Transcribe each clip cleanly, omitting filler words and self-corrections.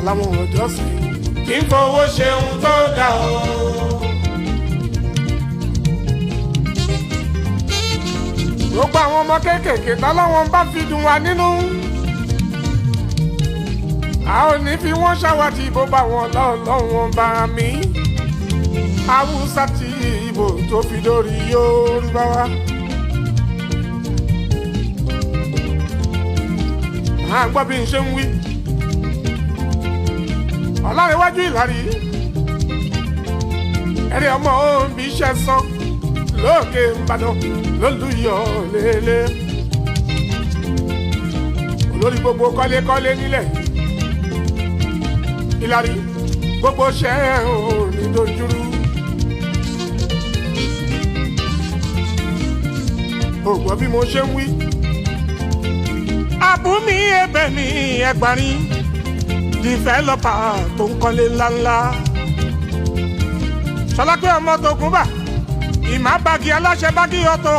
láwọn ọjọ́ sí kí n fowó ṣeun tó dà o. gbogbo àwọn ọmọ kéékèèké tọ́lọ́wọ́n bá fi dùn wá nínú. a ò ní fi wọ́n ṣàwátì bó bá wọn lọ́wọ́n bá mi. Haúsá tí Ìgbò tó fi dórí Yorùbá wa. à ń gbọ́ bí n ṣe ń wí. Ọlárẹ̀wájú Ìlàrí ẹ̀rí ọmọ òbí iṣẹ́ sán lókè Ìbàdàn lólùyọ̀ lélẹ̀. olórí gbogbo kọ́lékọ́lé nílẹ̀ Ìlàrí gbogbo ṣẹ́ ò ní dojúrú. ò gbọ́ bí mo ṣe ń wí. àbúmi ẹ̀bẹ̀ ní Ẹgbàrin dìfẹ́lọ́pà tó ń kọ́lé ńláńlá. Ṣọlápé ọmọ Tògúnbà ìmá bági aláṣẹ bági ọ̀tọ̀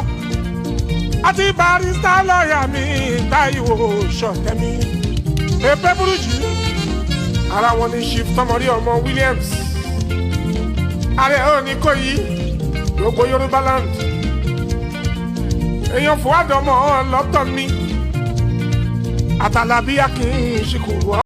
àti barista lọ́ọ̀yà mi Táíwò Ṣọ̀tẹ́mi. èpè burújí ara wọn ni Chief Tọmọrí ọmọ Williams. ààrẹ òní kò yí gbogbo Yorùbá land. èèyàn fòwádọ́mọ lọ́tọ̀ mi àtàlàbíyá kì í ṣìkò wọ́.